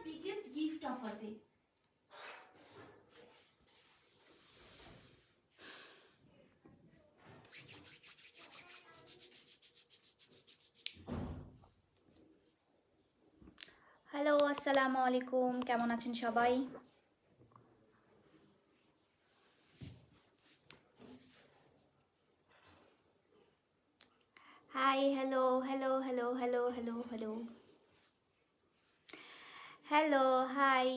biggest gift offer দিই। Hello, আসসালামু আলাইকুম, কেমন আছেন সবাই? Hi, hello hello hello hello hello hello hello, hi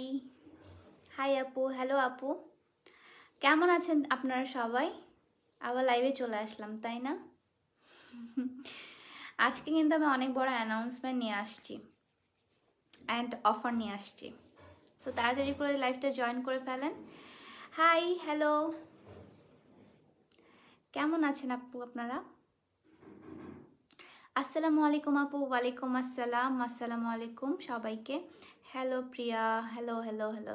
hi আপু, হ্যালো আপু, কেমন আছেন আপনারা সবাই? আবার লাইভে চলে আসলাম, তাই না? আজকে কিন্তু আমি অনেক বড় অ্যানাউন্সমেন্ট নিয়ে আসছি অ্যান্ড অফার নিয়ে আসছি, সো তাড়াতাড়ি করে লাইভটা জয়েন করে ফেলেন। হাই, হ্যালো, কেমন আছেন আপু আপনারা? আসসালামু আলাইকুম আপু। ওয়ালাইকুম আসসালাম, আসসালামু আলাইকুম সবাইকে। হ্যালো প্রিয়া, হ্যালো হ্যালো হ্যালো।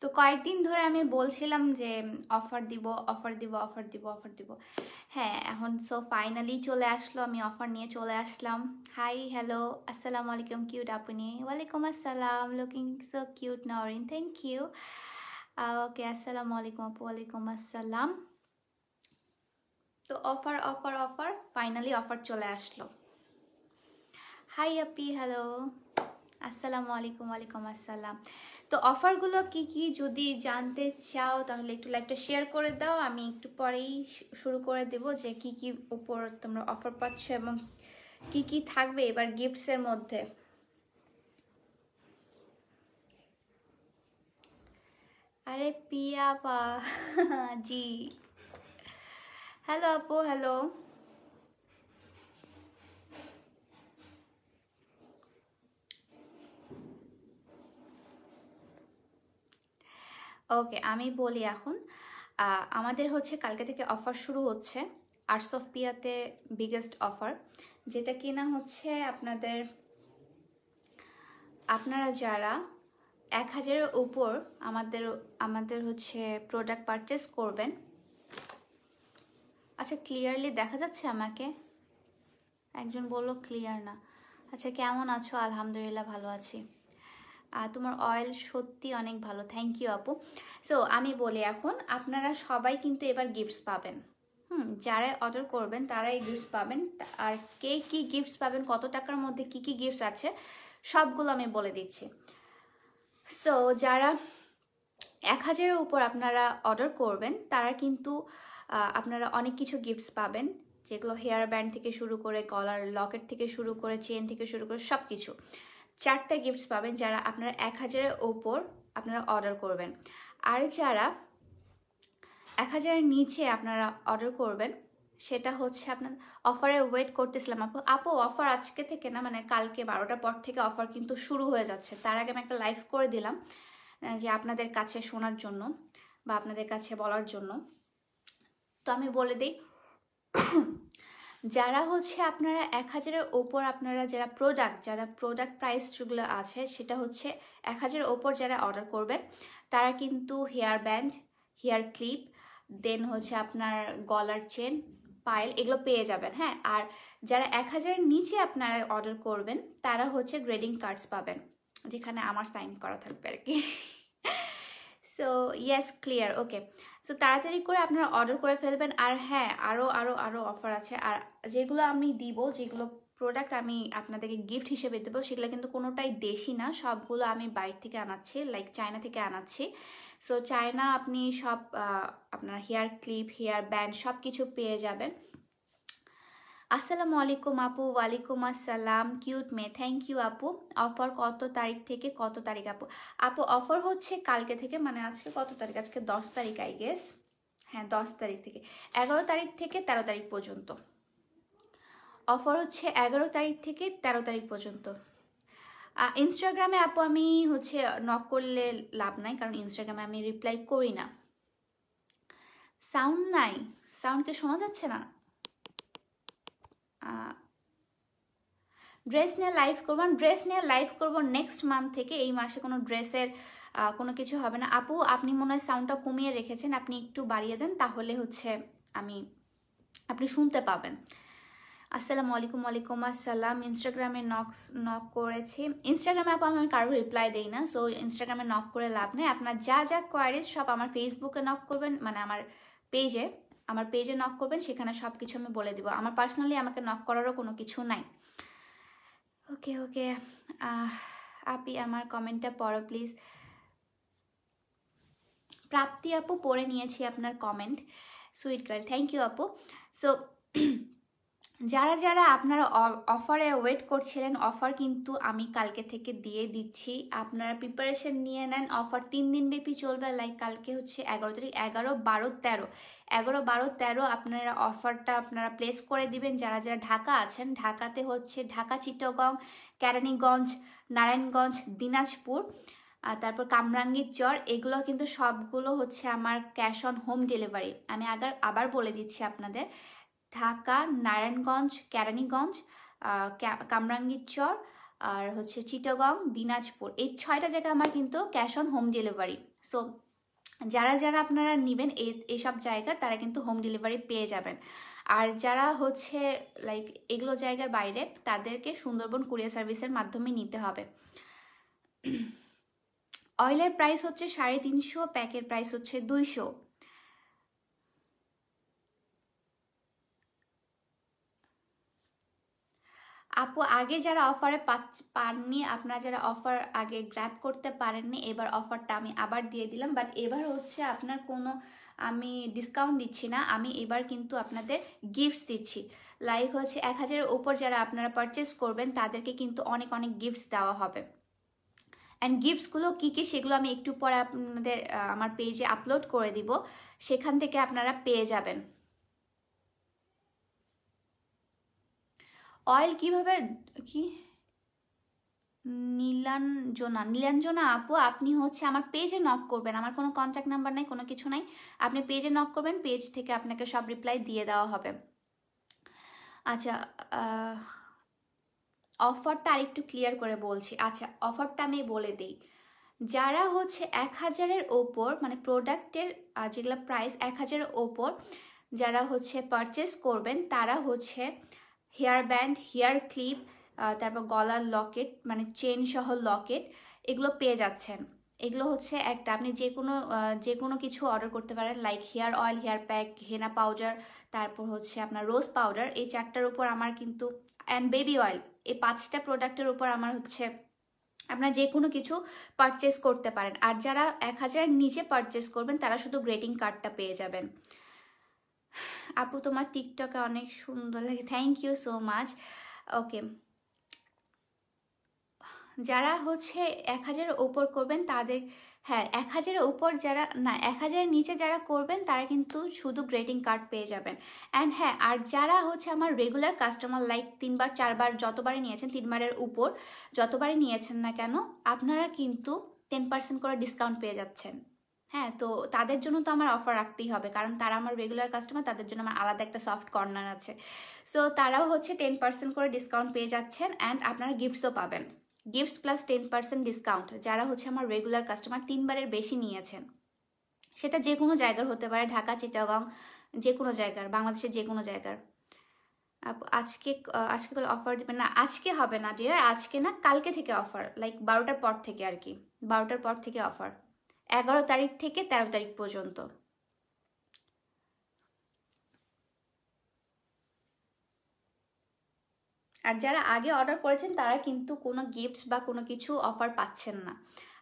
তো কয়েকদিন ধরে আমি বলছিলাম যে অফার দিব অফার দিব অফার দিব অফার দিব, হ্যাঁ এখন সো ফাইনালি চলে আসলো, আমি অফার নিয়ে চলে আসলাম। হাই, হ্যালো, আসসালামু আলাইকুম কিউট আপনি। ওয়ালাইকুম আসসালাম, looking so cute Norin, thank you. Okay, আসসালামু আলাইকুম আপু। ওয়ালাইকুম আসসালাম। তো offer offer offer, finally offer চলে আসলো। হাই আপি, হ্যালো, আসসালামু আলাইকুম। ওয়ালাইকুম আসসালাম। তো অফারগুলো কি কি যদি জানতে চাও তাহলে একটু লাইভটা শেয়ার করে দাও, আমি একটু পরেই শুরু করে দেব যে কি কি উপর তোমরা অফার পাচ্ছ এবং কি কি থাকবে এবার গিফটসের মধ্যে। আরে পিয়া পা জি, হ্যালো আপু, হ্যালো। ওকে, আমি বলি এখন। আমাদের হচ্ছে কালকে থেকে অফার শুরু হচ্ছে আর্টস অফ পিয়াতে, বিগেস্ট অফার, যেটা কিনা হচ্ছে আপনারা যারা 1000-এর উপর আমাদের হচ্ছে প্রোডাক্ট পারচেস করবেন। আচ্ছা, ক্লিয়ারলি দেখা যাচ্ছে আমাকে? একজন বললো ক্লিয়ার না। আচ্ছা, কেমন আছো? আলহামদুলিল্লাহ ভালো আছি। তোমার অয়েল সত্যি অনেক ভালো, থ্যাংক ইউ আপু। সো আমি বলি এখন, আপনারা সবাই কিন্তু এবার গিফটস পাবেন। যারা অর্ডার করবেন তারাই গিফটস পাবেন। আর কে কি গিফটস পাবেন, কত টাকার মধ্যে কি কি গিফটস আছে সবগুলো আমি বলে দিচ্ছি। সো যারা 1000-এর উপর আপনারা অর্ডার করবেন তারা কিন্তু আপনারা অনেক কিছু গিফটস পাবেন, যেগুলো হেয়ার ব্যান্ড থেকে শুরু করে, গলার লকেট থেকে শুরু করে, চেন থেকে শুরু করে সব কিছু। 4টা গিফটস পাবেন যারা আপনারা 1000-এর উপর আপনারা অর্ডার করবেন। আর যারা 1000-এর নিচে আপনারা অর্ডার করবেন সেটা হচ্ছে আপনার অফারে ওয়েট করতেছিলাম আপু অফার আজকে থেকে না, মানে কালকে 12টার পর থেকে অফার কিন্তু শুরু হয়ে যাচ্ছে। তার আগে আমি একটা লাইভ করে দিলাম যে আপনাদের কাছে শোনার জন্য বা আপনাদের কাছে বলার জন্য। তো আমি বলে দিই, যারা হচ্ছে আপনারা 1000-এর ওপর আপনারা যারা প্রোডাক্ট প্রাইস যেগুলো আছে সেটা হচ্ছে 1000-এর ওপর যারা অর্ডার করবেন তারা কিন্তু হেয়ার ব্যান্ড, হেয়ার ক্লিপ, দেন হচ্ছে আপনার গলার চেন, পায়েল এগুলো পেয়ে যাবেন। হ্যাঁ, আর যারা 1000-এর নিচে আপনারা অর্ডার করবেন তারা হচ্ছে গ্রেডিং কার্ডস পাবেন, যেখানে আমার সাইন করা থাকবে আর কি। সো ইয়েস, ক্লিয়ার, ওকে। সো তাড়াতাড়ি করে আপনারা অর্ডার করে ফেলবেন। আর হ্যাঁ, আরও অফার আছে। আর যেগুলো আমি দিব, যেগুলো প্রোডাক্ট আমি আপনাদেরকে গিফট হিসেবে দেবো সেগুলো কিন্তু কোনোটাই দেশি না, সবগুলো আমি বাইরে থেকে আনাচ্ছি, লাইক চায়না থেকে আনাচ্ছি। সো চায়না আপনি সব আপনার হেয়ার ক্লিপ, হেয়ার ব্যান্ড সব কিছু পেয়ে যাবেন। আসসালামু আলাইকুম আপু। ওয়ালাইকুম আসসালাম কিউট মে, থ্যাংক ইউ আপু। অফার কত তারিখ থেকে কত তারিখ আপু অফার হচ্ছে কালকে থেকে, মানে আজকে কত তারিখ, আজকে 10 তারিখ আই গেস। হ্যাঁ, 10 তারিখ থেকে 11 তারিখ থেকে 13 তারিখ পর্যন্ত অফার হচ্ছে। 11 তারিখ থেকে 13 তারিখ পর্যন্ত। ইনস্টাগ্রামে আপু আমি হচ্ছে নক করলে লাভ নাই, কারণ ইনস্টাগ্রামে আমি রিপ্লাই করি না। সাউন্ড নাই, সাউন্ডকে শোনা যাচ্ছে না। ড্রেস নিয়ে লাইভ করবো নেক্সট মান্থ থেকে। এই মাসে কোনো ড্রেসের কোনো কিছু হবে না আপু। আপনি মনে হয় সাউন্ডটা কমিয়ে রেখেছেন, আপনি একটু বাড়িয়ে দেন তাহলে হচ্ছে আপনি শুনতে পাবেন। আসসালামু আলাইকুম। ওয়ালাইকুম আসসালাম। ইনস্টাগ্রামে নক করেছি। ইনস্টাগ্রামে আপু আমি কারো রিপ্লাই দেই না, সো ইনস্টাগ্রামে নক করে লাভ নেই। আপনার যা যা কোয়ারিজ সব আমার ফেসবুকে নক করবেন, মানে আমার পেজে নক করবেন, সেখানে সব কিছু আমি বলে দিব। আমার পার্সোনালি আমাকে নক করারও কোনো কিছু নাই। ওকে ওকে, আপি আমার কমেন্টটা পড়ো প্লিজ। প্রাপ্তি আপু পড়ে নিয়েছি আপনার comment, sweet girl, thank you আপু। সো যারা যারা আপনারা অফারে ওয়েট করছিলেন, অফার কিন্তু আমি কালকে থেকে দিয়ে দিচ্ছি। আপনারা প্রিপারেশন নিয়ে নেন। অফার 3 দিন ব্যাপী চলবে। লাইক কালকে হচ্ছে 11 তারিখ, 11, 12, 13, 11, 12, 13 আপনারা অফারটা আপনারা প্লেস করে দিবেন। যারা যারা ঢাকা আছেন, ঢাকাতে হচ্ছে ঢাকা, চিটাগং, কেরানীগঞ্জ, নারায়ণগঞ্জ, দিনাজপুর, আর তারপর কামরাঙ্গীর চর, এগুলো কিন্তু সবগুলো হচ্ছে আমার ক্যাশ অন হোম ডেলিভারি। আমি আবার বলে দিচ্ছি আপনাদের, ঢাকা, নারায়ণগঞ্জ, কেরানীগঞ্জ, কামরাঙ্গীর চর, আর হচ্ছে চিটাগং, দিনাজপুর, এই 6টা জায়গায় আমার কিন্তু cash on home delivery. So যারা যারা আপনারা নেবেন এইসব জায়গার, তারা কিন্তু হোম ডেলিভারি পেয়ে যাবেন। আর যারা হচ্ছে লাইক এগুলো জায়গার বাইরে, তাদেরকে সুন্দরবন কুরিয়ার সার্ভিসের মাধ্যমে নিতে হবে। অয়েলের প্রাইস হচ্ছে 350, প্যাকের প্রাইস হচ্ছে 200। আপু আগে যারা অফারে পাননি, আপনারা যারা অফার আগে গ্র্যাব করতে পারেননি, এবার অফারটা আমি আবার দিয়ে দিলাম। বাট এবার হচ্ছে আপনার কোনো আমি ডিসকাউন্ট দিচ্ছি না, আমি এবার কিন্তু আপনাদের গিফটস দিচ্ছি। লাইক হচ্ছে 1000-এর উপর যারা আপনারা পারচেস করবেন, তাদেরকে কিন্তু অনেক অনেক গিফটস দেওয়া হবে। অ্যান্ড গিফটসগুলো কী কী সেগুলো আমি একটু পরে আপনাদের আমার পেজে আপলোড করে দিব, সেখান থেকে আপনারা পেয়ে যাবেন। অয়েল কিভাবে কি নীলাঞ্জনা আপু, আপনি হচ্ছে আমার পেজে নক করবেন। আমার কোনো কন্ট্যাক্ট নাম্বার নাই, কোনো কিছু নাই। আপনি পেজে নক করবেন, পেজ থেকে আপনাকে সব রিপ্লাই দিয়ে দেওয়া হবে। আচ্ছা, অফারটা আরেকটু ক্লিয়ার করে বলছি। আচ্ছা, অফারটা আমি বলে দিই। যারা হচ্ছে 1000-এর ওপর, মানে প্রোডাক্টের যেগুলো প্রাইস 1000-এর ওপর যারা হচ্ছে পারচেস করবেন, তারা হচ্ছে হেয়ার ব্যান্ড, হেয়ার ক্লিপ, তারপর গলার লকেট, মানে চেন সহ লকেট, এগুলো পেয়ে যাচ্ছেন। এগুলো হচ্ছে একটা, আপনি যে কোনো কিছু অর্ডার করতে পারেন। Like hair oil, hair pack, henna powder, তারপর হচ্ছে আপনার রোজ পাউডার, এই 4টার উপর আমার কিন্তু, অ্যান্ড বেবি অয়েল, এই 5টা প্রোডাক্টের উপর আমার হচ্ছে আপনারা যে কোনো কিছু পারচেস করতে পারেন। আর যারা 1000-এর নিচে পারচেস করবেন, তারা শুধু গ্রেটিং কার্ডটা পেয়ে যাবেন। আপু তোমার টিকটকে অনেক সুন্দর লাগে, থ্যাংক ইউ সো মাচ। ওকে, যারা হচ্ছে 1000-এর ওপর করবেন তাদের, হ্যাঁ 1000-এর উপর যারা না, 1000-এর নিচে যারা করবেন, তারা কিন্তু শুধু গ্রেটিং কার্ড পেয়ে যাবেন। অ্যান্ড হ্যাঁ, আর যারা হচ্ছে আমার রেগুলার কাস্টমার, লাইক 3বার 4বার যতবারই নিয়েছেন, 3বারের উপর যতবারই নিয়েছেন না কেন, আপনারা কিন্তু 10% করে ডিসকাউন্ট পেয়ে যাচ্ছেন। হ্যাঁ, তো তাদের জন্য তো আমার অফার রাখতেই হবে, কারণ তারা আমার রেগুলার কাস্টমার, তাদের জন্য আমার আলাদা একটা সফট কর্নার আছে। সো তারাও হচ্ছে 10% করে ডিসকাউন্ট পেয়ে যাচ্ছেন, অ্যান্ড আপনারা গিফটসও পাবেন। গিফটস প্লাস 10% ডিসকাউন্ট যারা হচ্ছে আমার রেগুলার কাস্টমার, 3বারের বেশি নিয়েছেন, সেটা যে কোনো জায়গার হতে পারে, ঢাকা, চিটাগং, যে কোনো জায়গার, বাংলাদেশের যে কোনো জায়গার। আজকে অফার দেবেন না? আজকে হবে না ডিয়ার, আজকে না, কালকে থেকে অফার, লাইক 12টার পর থেকে আর কি, 12টার পর থেকে অফার, 11 তারিখ থেকে 13 তারিখ পর্যন্ত। আর যারা আগে অর্ডার করেছেন, তারা কিন্তু কোনো গিফটস বা কোনো কিছু অফার পাচ্ছেন না।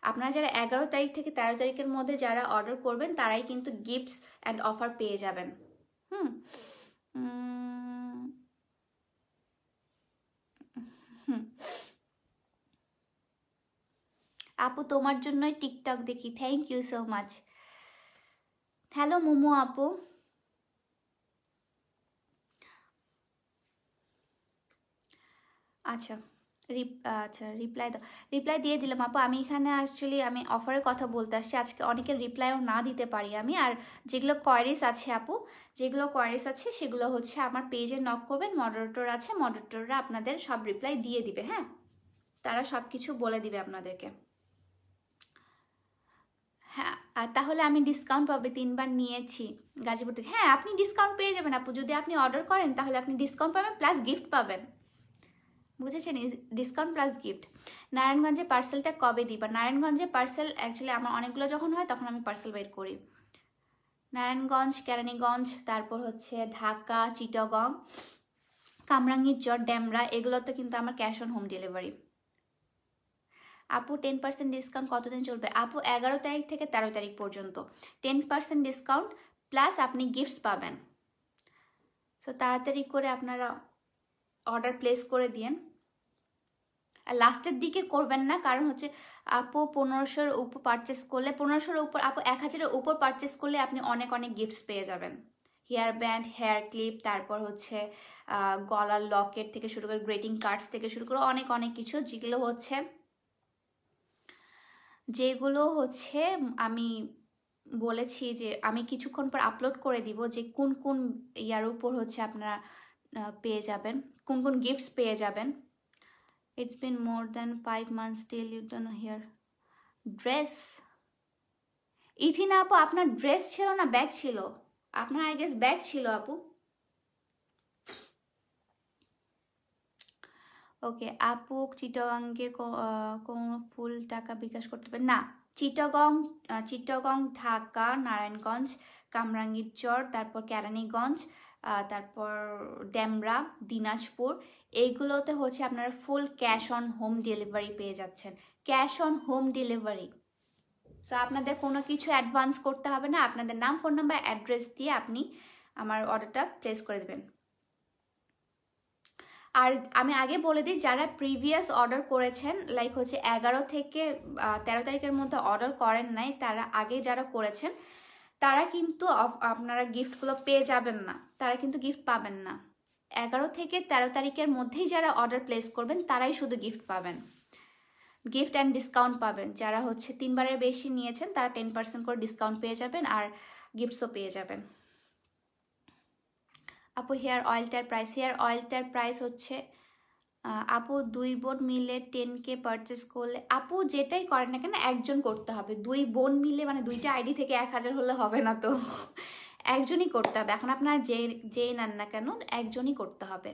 আপনারা যারা 11 তারিখ থেকে 13 তারিখের মধ্যে যারা অর্ডার করবেন, তারাই কিন্তু গিফটস অ্যান্ড অফার পেয়ে যাবেন। হুম আপু তোমার জন্যই টিকটক দেখি, thank you so much. Hello Momo আপু, আচ্ছা রিপ্লাই দিয়ে দিলাম আপু। আমি এখানে অ্যাকচুয়ালি আমি অফারের কথা বলতে আসছি, আজকে অনেকের রিপ্লাইও না দিতে পারি আমি। আর যেগুলো কোয়ারিজ আছে আপু, যেগুলো কোয়ারিজ আছে সেগুলো হচ্ছে আমার পেজে নক করবেন, মডারেটর আছে, মডারেটররা আপনাদের সব রিপ্লাই দিয়ে দিবে। হ্যাঁ, তারা সব কিছু বলে দিবে আপনাদেরকে। হ্যাঁ আর তাহলে আমি ডিসকাউন্ট পাবে, 3বার নিয়েছি গাজীপুর থেকে। হ্যাঁ, আপনি ডিসকাউন্ট পেয়ে যাবেন আপু, যদি আপনি অর্ডার করেন তাহলে আপনি ডিসকাউন্ট পাবেন প্লাস গিফট পাবেন, বুঝেছেন? Discount plus gift. নারায়ণগঞ্জে পার্সেলটা কবে দিবা? নারায়ণগঞ্জে পার্সেল অ্যাকচুয়ালি আমার অনেকগুলো যখন হয় তখন আমি পার্সেল বের করি। নারায়ণগঞ্জ, কেরানীগঞ্জ, তারপর হচ্ছে ঢাকা, চিটাগং, কামরাঙ্গীরচর, ডেমরা, এগুলোতে কিন্তু আমার ক্যাশ অন হোম ডেলিভারি। আপু 10% ডিসকাউন্ট কতদিন চলবে? আপু 11 তারিখ থেকে 13 তারিখ পর্যন্ত 10% ডিসকাউন্ট প্লাস আপনি গিফটস পাবেন। সো তাড়াতাড়ি করে আপনারা অর্ডার প্লেস করে দিন। আর লাস্টের দিকে করবেন না, কারণ হচ্ছে আপু 1500-র উপর পারচেস করলে, 1500-র উপর, আপু 1000-এর উপর পারচেস করলে আপনি অনেক অনেক গিফটস পেয়ে যাবেন। হেয়ার ব্যান্ড, হেয়ার ক্লিপ, তারপর হচ্ছে গলার লকেট থেকে শুরু করে গ্রেটিং কার্ডস থেকে শুরু করে অনেক অনেক কিছু, যেগুলো হচ্ছে আমি বলেছি যে আমি কিছুক্ষণ পর আপলোড করে দিব যে কোন কোন ইয়ার উপর হচ্ছে আপনারা পেয়ে যাবেন, কোন কোন গিফটস পেয়ে যাবেন। It's been more than 5 months till you done here. Dress, ইথিনা আপু আপনার ড্রেস ছিল না ব্যাগ ছিল? আপনার আই গেস ব্যাগ ছিল আপু। ওকে আপু, চিটাগাংকে কোনো ফুল টাকা বিকাশ করতে পারেন না? চিটাগং, ঢাকা, নারায়ণগঞ্জ, কামরাঙ্গীরচর, তারপর কেরানীগঞ্জ, তারপর ডেমরা, দিনাজপুর, এইগুলোতে হচ্ছে আপনারা full cash on home delivery পেয়ে যাচ্ছেন। Cash on home delivery. So আপনাদের কোনো কিছু অ্যাডভান্স করতে হবে না, আপনাদের নাম, ফোন নাম্বার, অ্যাড্রেস দিয়ে আপনি আমার অর্ডারটা প্লেস করে দেবেন। আর আমি আগে বলে দিই, যারা প্রিভিয়াস অর্ডার করেছেন, লাইক হচ্ছে 11 থেকে 13 তারিখের মধ্যে অর্ডার করেন নাই, তারা আগে যারা করেছেন তারা কিন্তু আপনারা গিফটগুলো পেয়ে যাবেন না, তারা কিন্তু গিফট পাবেন না। 11 থেকে 13 তারিখের মধ্যেই যারা অর্ডার প্লেস করবেন তারাই শুধু গিফট পাবেন, গিফট অ্যান্ড ডিসকাউন্ট পাবেন। যারা হচ্ছে 3বারের বেশি নিয়েছেন তারা 10% করে ডিসকাউন্ট পেয়ে যাবেন আর গিফটসও পেয়ে যাবেন। আপু হেয়ার অয়েলটার প্রাইস হচ্ছে আপু 2 বোন মিলে 10K পারচেস করলে, আপু যেটাই করেন না কেন একজন করতে হবে। 2 বোন মিলে মানে 2টা আইডি থেকে 1000 হলে হবে না তো, একজনই করতে হবে। এখন আপনারা যেই নেন না কেন একজনই করতে হবে।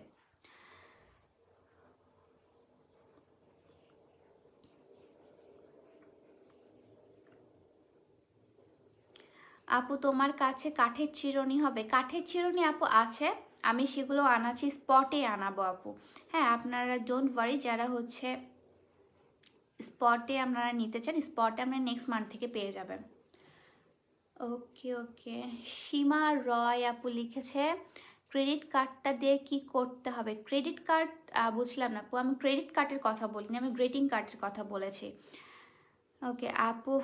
আপু তোমার কাছে কাঠের চিরুনি হবে? কাঠের চিরুনি আপু আছে, আমি সেগুলো আনাচ্ছি, স্পটে আনাবো আপু। হ্যাঁ, আপনারা ডোন্ট ওয়ারি, যারা হচ্ছে স্পটে আপনারা নিতে চান, স্পটে আপনারা নেক্সট মান্থ থেকে পেয়ে যাবেন। ওকে সীমা রয় আপু লিখেছে ক্রেডিট কার্ডটা দিয়ে কি করতে হবে? ক্রেডিট কার্ড বুঝলাম না আপু, আমি ক্রেডিট কার্ডের কথা বলিনি, আমি গ্রেটিং কার্ডের কথা বলেছি। ওকে আপু,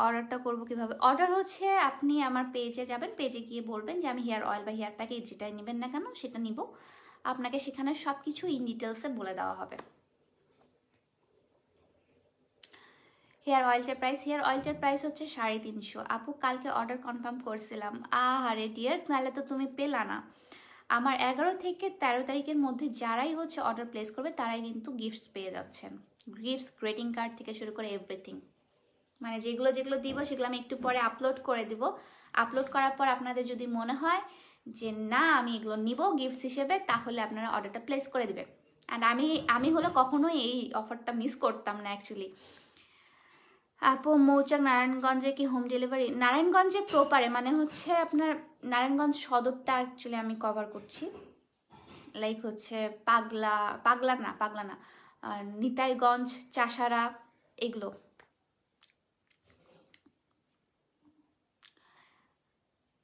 অর্ডারটা করবো কিভাবে? অর্ডার হচ্ছে আপনি আমার পেজে যাবেন, পেজে গিয়ে বলবেন যে আমি হেয়ার অয়েল বা হেয়ার প্যাকেজ যেটাই নেবেন না কেন সেটা নিব, আপনাকে সেখানে সব কিছু ইন ডিটেলসে বলে দেওয়া হবে। হেয়ার অয়েলটার প্রাইস হচ্ছে 350। আপু কালকে অর্ডার কনফার্ম করছিলাম। আহারে ডিয়ার, নাহলে তো তুমি পেলা না। আমার 11 থেকে 13 তারিখের মধ্যে যারাই হচ্ছে অর্ডার প্লেস করবে তারাই কিন্তু গিফটস পেয়ে যাচ্ছেন। গিফটস, গ্রেটিং কার্ড থেকে শুরু করে এভরিথিং, মানে যেগুলো যেগুলো দিব সেগুলো আমি একটু পরে আপলোড করে দিব। আপলোড করার পর আপনাদের যদি মনে হয় যে না আমি এগুলো নিব গিফটস হিসেবে, তাহলে আপনারা অর্ডারটা প্লেস করে দেবেন। অ্যান্ড আমি হলো কখনোই এই অফারটা মিস করতাম না অ্যাকচুয়ালি। আপু মৌচাক নারায়ণগঞ্জে কি হোম ডেলিভারি? নারায়ণগঞ্জের প্রপারে মানে হচ্ছে আপনার নারায়ণগঞ্জ সদরটা অ্যাকচুয়ালি আমি কভার করছি, লাইক হচ্ছে পাগলা না নিতাইগঞ্জ, চাষারা, এগুলো।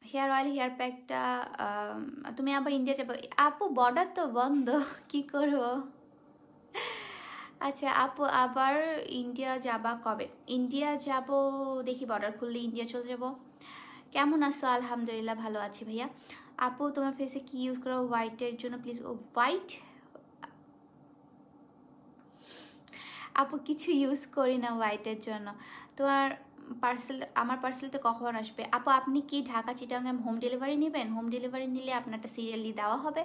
হেয়ার অয়েল হেয়ার প্যাকটা তুমি আবার ইন্ডিয়া যাবে? আপু বর্ডার তো বন্ধ, কি করবো? আচ্ছা আপু আবার ইন্ডিয়া যাবা কবে? ইন্ডিয়া যাব দেখি, বর্ডার খুললে ইন্ডিয়া চলে যাব। কেমন আছো? আলহামদুলিল্লাহ ভালো আছি ভাইয়া। আপু তোমার ফেসে কি ইউজ করো হোয়াইটের জন্য প্লিজ? ও হোয়াইট আপু কিছু ইউজ করি না হোয়াইটের জন্য। তোমার আমার পার্সেলটা কখন আসবে? আপু আপনি কি ঢাকা চিটাগাং হোম ডেলিভারি নেবেন? হোম ডেলিভারি নিলে আপনারটা সিরিয়ালি দেওয়া হবে,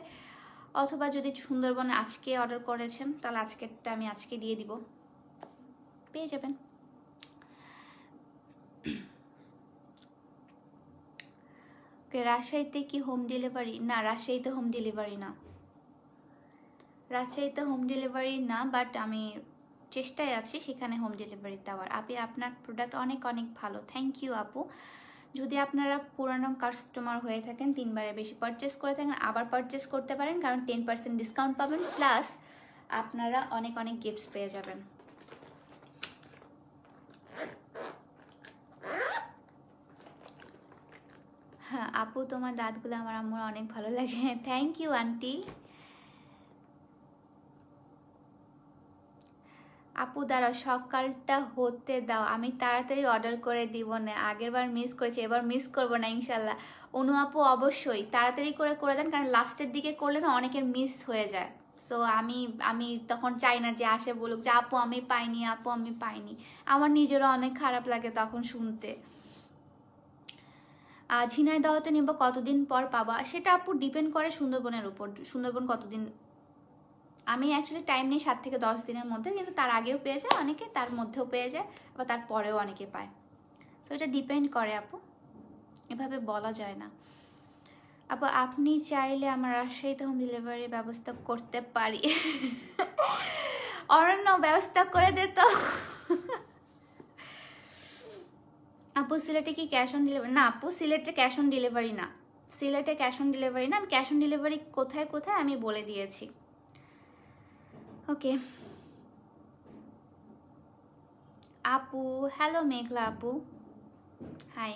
অথবা যদি সুন্দরবনে আজকে অর্ডার করেছেন তাহলে আজকেরটা আমি আজকে দিয়ে দিব, পেয়ে যাবেন। ওকে, রাজশাহীতে কি হোম ডেলিভারি? না, রাজশাহীতে হোম ডেলিভারি না, রাজশাহীতে হোম ডেলিভারি না, বাট আমি চেষ্টায় আছি সেখানে হোম ডেলিভারি দেওয়ার। আপনি আপনার প্রোডাক্ট অনেক অনেক ভালো, থ্যাংক ইউ আপু। যদি আপনারা পুরানো কাস্টমার হয়ে থাকেন, 3বারের বেশি পারচেস করে থাকেন, আবার পারচেস করতে পারেন, কারণ 10% ডিসকাউন্ট পাবেন, প্লাস আপনারা অনেক অনেক গিফটস পেয়ে যাবেন। হ্যাঁ আপু, তোমার দাঁতগুলো আমার আম্মুর অনেক ভালো লাগে, থ্যাংক ইউ আন্টি। আপু দাঁড়াও, সকালটা হতে দাও, আমি তাড়াতাড়ি অর্ডার করে দিব না, আগের বার মিস করেছি, এবার মিস করবো না ইনশাল্লাহ। অনু আপু অবশ্যই তাড়াতাড়ি করে দেন, কারণ লাস্টের দিকে করলে না অনেকের মিস হয়ে যায়। সো আমি আমি তখন চাই না যে আসে বলুক যে আপু আমি পাইনি, আপু আমি পাইনি, আমার নিজেরও অনেক খারাপ লাগে তখন শুনতে। ঝিনাইদহতে নিব, কতদিন পর পাবা? সেটা আপু ডিপেন্ড করে সুন্দরবনের উপর, সুন্দরবন কতদিন। আমি অ্যাকচুয়ালি টাইম নিই 7 থেকে 10 দিনের মধ্যে, কিন্তু তার আগেও পেয়ে যায় অনেকে, তার মধ্যেও পেয়ে যায়, আবার তারপরেও অনেকে পায়। তো এটা ডিপেন্ড করে আপু, এভাবে বলা যায় না। আপু আপনি চাইলে আমার রাজশাহীতে হোম ডেলিভারির ব্যবস্থা করতে পারি। অরণ্য ব্যবস্থা করে দে তো। আপু সিলেটে কি ক্যাশ অন ডেলিভারি? না আপু, সিলেটে ক্যাশ অন ডেলিভারি না, সিলেটে ক্যাশ অন ডেলিভারি না। আমি ক্যাশ অন ডেলিভারি কোথায় কোথায় আমি বলে দিয়েছি। ওকে আপু, হ্যালো মেঘলা আপু, হাই।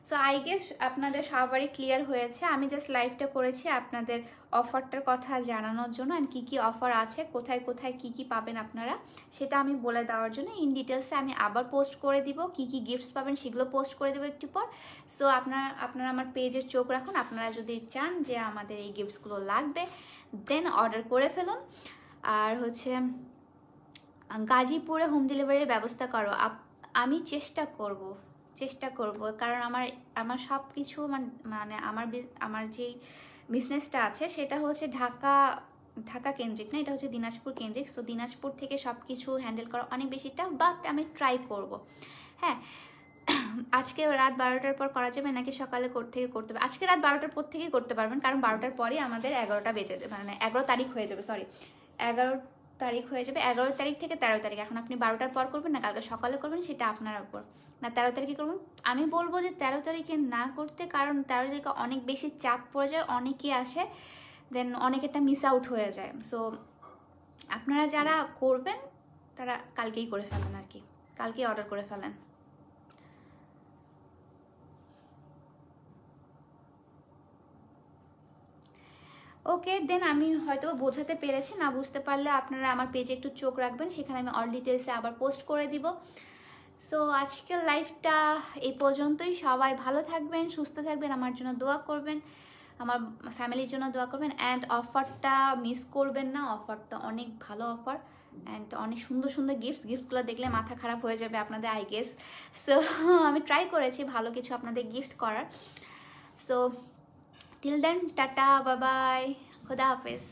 সো আই গেস আপনাদের সবারই ক্লিয়ার হয়েছে, আমি জাস্ট লাইভটা করেছি আপনাদের অফারটার কথা জানানোর জন্য, অ্যান্ড কী কী অফার আছে, কোথায় কোথায় কী কী পাবেন আপনারা সেটা আমি বলে দেওয়ার জন্য। ইন ডিটেলসে আমি আবার পোস্ট করে দিব, কী কী গিফটস পাবেন সেগুলো পোস্ট করে দেবো একটু পর। সো আপনারা আমার পেজের চোখ রাখুন, আপনারা যদি চান যে আমাদের এই গিফটসগুলো লাগবে দেন অর্ডার করে ফেলুন। আর হচ্ছে গাজীপুরে হোম ডেলিভারির ব্যবস্থা করো, আমি চেষ্টা করব, কারণ আমার সব কিছু মানে আমার যেই বিজনেসটা আছে সেটা হচ্ছে ঢাকা কেন্দ্রিক না, এটা হচ্ছে দিনাজপুর কেন্দ্রিক। সো দিনাজপুর থেকে সব কিছু হ্যান্ডেল করা অনেক বেশি টাফ, বাট আমি ট্রাই করব। হ্যাঁ, আজকে রাত 12টার পর করা যাবে নাকি সকালে থেকে করতে হবে? আজকে রাত 12টার পর থেকেই করতে পারবেন, কারণ 12টার পরে আমাদের 11টা বেজে যাবে, মানে 11 তারিখ হয়ে যাবে, সরি 11 তারিখ হয়ে যাবে। 11 তারিখ থেকে 13 তারিখ, এখন আপনি 12টার পর করবেন না কালকে সকালে করবেন সেটা আপনার উপর, না 13 তারিখে করবেন। আমি বলবো যে 13 তারিখে না করতে, কারণ 13 তারিখে অনেক বেশি চাপ পড়ে যায়, অনেকে আসে, দেন অনেকেরটা মিস আউট হয়ে যায়। সো আপনারা যারা করবেন তারা কালকেই করে ফেলেন, আর কি কালকেই অর্ডার করে ফেলেন। ওকে দেন, আমি হয়তো বোঝাতে পেরেছি, না বুঝতে পারলে আপনারা আমার পেজে একটু চোখ রাখবেন, সেখানে আমি অল ডিটেলসে আবার পোস্ট করে দিব। সো আজকের লাইফটা এই পর্যন্তই, সবাই ভালো থাকবেন, সুস্থ থাকবেন, আমার জন্য দোয়া করবেন, আমার ফ্যামিলির জন্য দোয়া করবেন, অ্যান্ড অফারটা মিস করবেন না, অফারটা অনেক ভালো অফার, অ্যান্ড অনেক সুন্দর সুন্দর গিফটসগুলো দেখলে মাথা খারাপ হয়ে যাবে আপনাদের আই গেস। সো আমি ট্রাই করেছি ভালো কিছু আপনাদের গিফট করার। So till then tata, bye bye, খুদা হাফেজ।